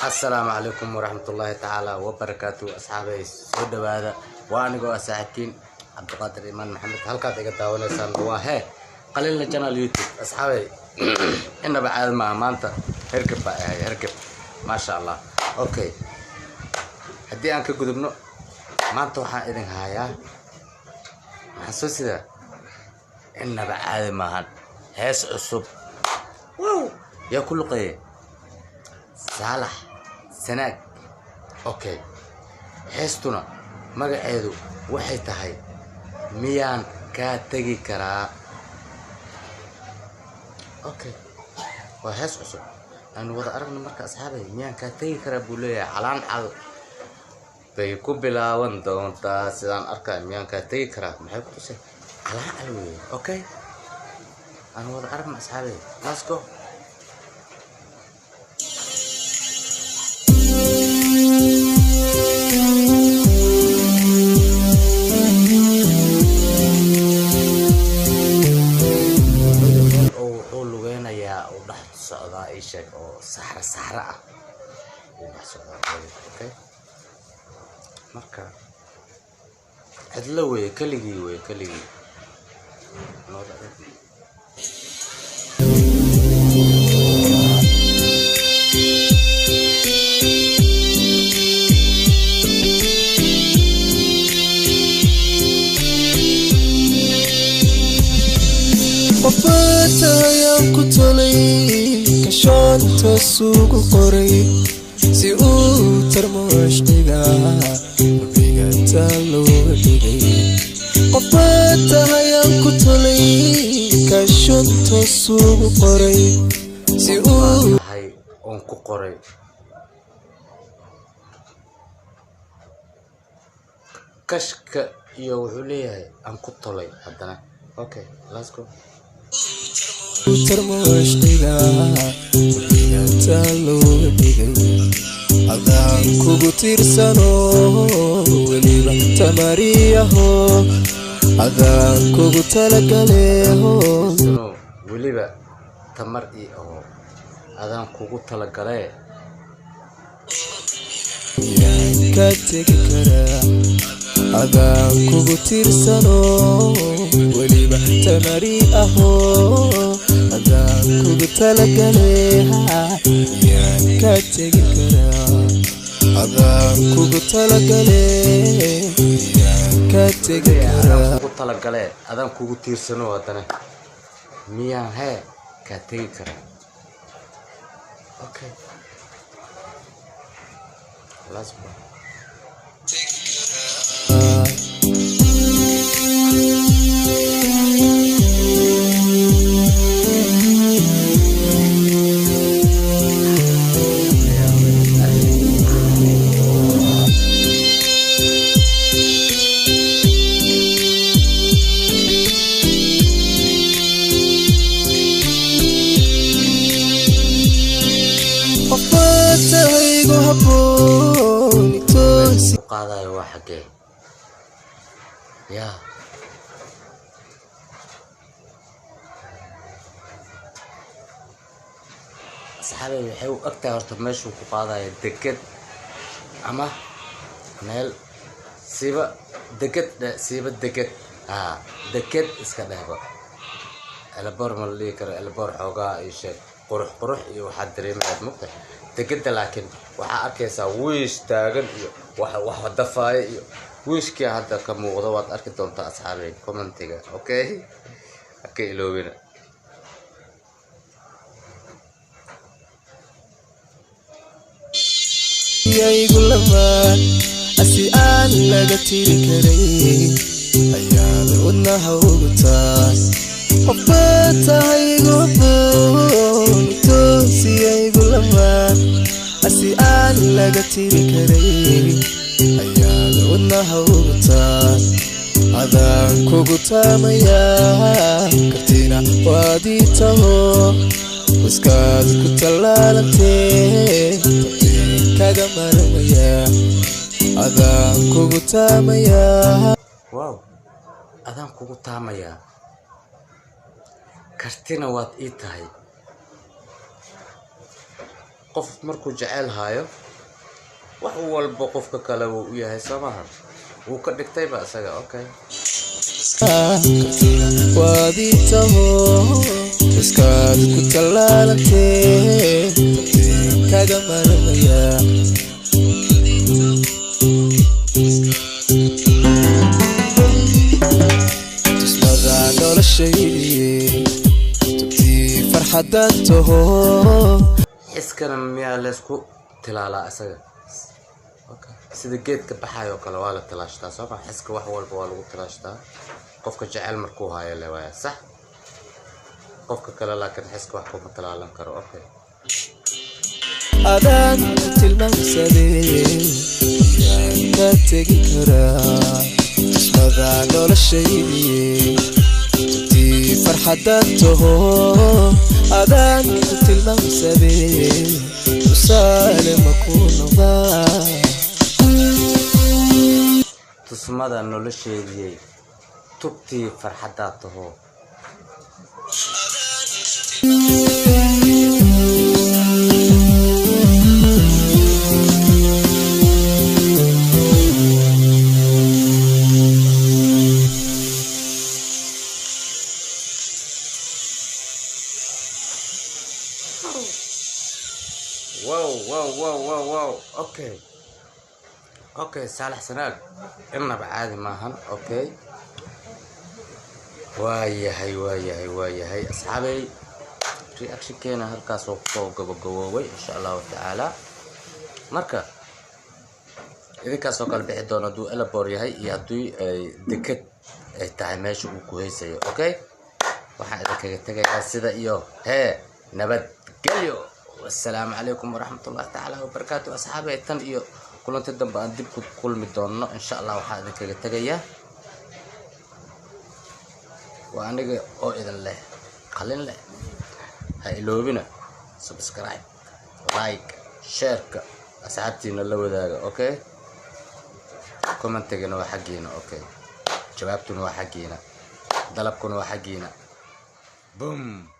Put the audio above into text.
السلام عليكم ورحمة الله تعالى وبركاته أصحابي سود هذا وأنا جو أساكين عبد القادر إيمان محمد هل كانت إجتاونا سندواه قليل لجنا اليوتيوب أصحابي إن بعد ما أنت هركب بقى هركب ما شاء الله أوكي هدي أنك قدمنا ما أنت وحنا إذن هايا محسوس ده إن بعد ما هاس الصب واو يا كل قيه Saalax Sanaag okay heestuna magaceedu waxay tahay miyan ka tegi karaa okay waa hees cusub aan wada aragno marka asxaabay miyan ka tegi karaa buuleeyahay calaan cal bay ku bilaaban doontaa sidaan arkaa miyan ka tegi karaa maxay ku tusay calaan cal weey okay aan wada aragno asxaabay let's go socda ishaq oo saxra ah oo socda okay marka hadla way kaligi nooda شانت سوق قري سيو ترمش دغا بيغتالو دغي قفتها ينكتلي كشانت سوق قري سيو هاي اونكو قري كشك iyo wuxuu leeyahay aan ku tolay hadana okay let's go ترمش دغا بيغتالو دغي adaan kugu tiirsano weliba tamariyaho adaan kugu talagaleeho weliba tamar iyo adaan kugu talagalee ka tegi karaa adaan kugu tiirsano weliba tamariyaho adaan kugu talagaleeha ka tegi karaa adaan kugu talagalee ka tegi karaa kugu talagalee adaan kugu tiirsano hadana miyaan hee ka tegi karaa okay let's go قاضي واحد يا صحابي يحيو أكتر تمشوا قاضي دكت أما مال سيبا دكت سيبا دكت دكت إسكده بقى البر مللي كر البر حوجا إيش قرح يوحد دريم عد مقطع دكت لكن وح أكيسا ويش تاجن وح دفاي ويش كي هذا كموضوعات أركضون تأصحابي كومنتيجا أوكي لو بينا يا يقول لما أسيان لقتي كري أيام ودنا هوتاس وفتها يقول توسي يا يقول لما أسيان لقتي كري أيام ودنا هوتاس هذا كوكوتا ميا كرتينا واديته وسكات كتلالتي كذا مرميا أذان كوكوتا ميا واو أذان كوكوتا ميا كرتينا وات إيتاي qof markuu jecel hayo wax walba qofka kale uu u yahay samaha uu ka dhigtay ba asaga okay wadi taho iskaad ku talaalantee kaga maramaya tusmada noloshaydi tubti farxadan taho iskana miyaa leesku tilaala asaga okay sida geedka baxayo kale waa la tilaashtaa sabab xiska wax walba waa lagu tilaashtaa qofka jecel markuu haayo leeyahay sax qofka kale laakiin xiska wax kuma tilaalan karo okay adaan tilmaamsadee ka tegi karaa tusmada noloshaydi tubti farxadan taho adaan tilmaamsadee tusaale makuu noqdaa tusmada nolosheedii tubti farxadaa taho wow okay Saalax Sanaag inaba caadi maahan okay waayahay asxaabay reaction keena halkaas oo soo gabagaboobay insha Allah taala marka idinkaas oo kala bixi doona duu elabor yahay iyo haduu dekad ay tahay meesha uu ku haysayo okay waxa idinkaga tagayaa sida iyo nabad galyo والسلام عليكم ورحمة الله تعالى وبركاته أصحابي تن إيو كلن تدم بأندبكم كل مدوننا إن شاء الله وحاذا كتجيا وأنا أو إذا الله قليل هاي لوبنا سبسكرايب لايك شير أصحابتنا اللي ذاك أوكي كومنتنا وحقينا أوكي جوابتنا وحقينا طلبكم وحقينا بوم